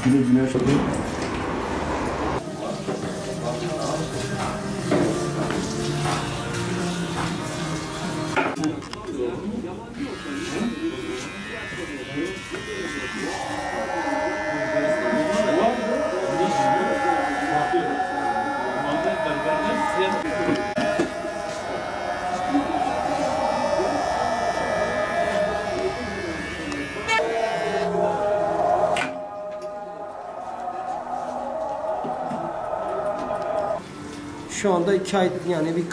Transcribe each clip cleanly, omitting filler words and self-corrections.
Güneş oluyor. Şu anda 2 ay yani bir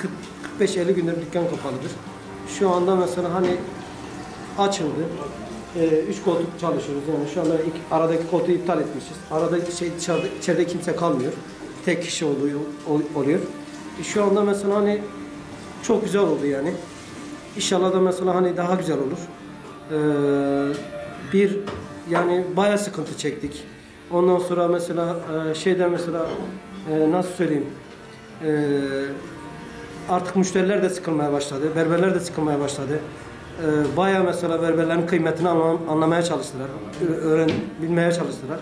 45-50 gündür dükkan kapalıdır. Şu anda mesela hani açıldı. 3 koltuk çalışıyoruz yani şu anda aradaki koltuğu iptal etmişiz. Arada içeride kimse kalmıyor. Tek kişi oluyor. Şu anda mesela hani çok güzel oldu yani. İnşallah da mesela hani daha güzel olur. Yani bayağı sıkıntı çektik. Ondan sonra mesela mesela nasıl söyleyeyim? Artık müşteriler de sıkılmaya başladı, berberler de sıkılmaya başladı. Bayağı mesela berberlerin kıymetini anlamaya çalıştılar, bilmeye çalıştılar.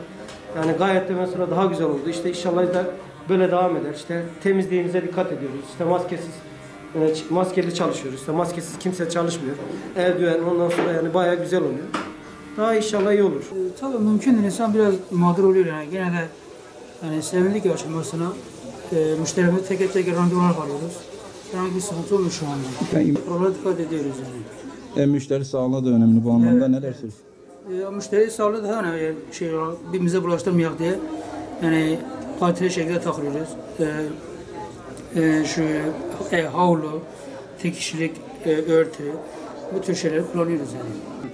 Yani gayet de mesela daha güzel oldu. İşte inşallah da böyle devam eder. İşte temizliğimize dikkat ediyoruz. İşte maskeli çalışıyoruz. İşte maskesiz kimse çalışmıyor. Eldiven ondan sonra yani bayağı güzel oluyor. Daha inşallah iyi olur. Tabii mümkün insan biraz mağdur oluyor yani. Gene de yani sevindik ki açılmasına. Müşterimize teker randevular alıyoruz. Herhangi bir sıkıntı olmuyor şu anda. Oralara dikkat ediyoruz yani. Müşteri sağlığı da önemli bu anlamda, evet. Neler söylüyorsun? Müşteri sağlığı daha önemli. Birbirimize bulaştırmayak diye yani kaliteli şekilde takılıyoruz. Havlu, tek kişilik örtü, bu tür şeyleri kullanıyoruz yani.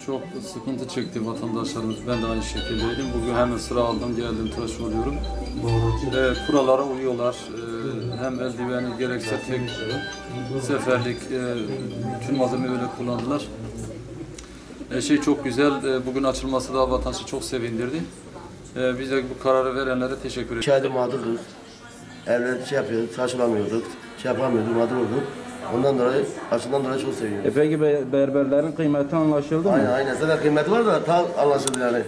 Çok sıkıntı çekti vatandaşlarımız. Ben de aynı şekildeydim. Bugün hemen sıra aldım, geldim, tıraş oluyorum. Kurallara uyuyorlar. Hem eldiveni gerekse tek seferlik bütün malzemeyi öyle kullandılar. Çok güzel. Bugün açılması da vatandaşı çok sevindirdi. Bize bu kararı verenlere teşekkür ederim. 2 aydır mağdurduk. Evde yapıyorduk, tıraş olamıyorduk, yapamıyorduk, mağdur olduk. Ondan dolayı, açından dolayı çok seviyoruz. Peki berberlerin kıymeti anlaşıldı mı? Aynen. Zaten kıymeti var da tam anlaşıldı yani.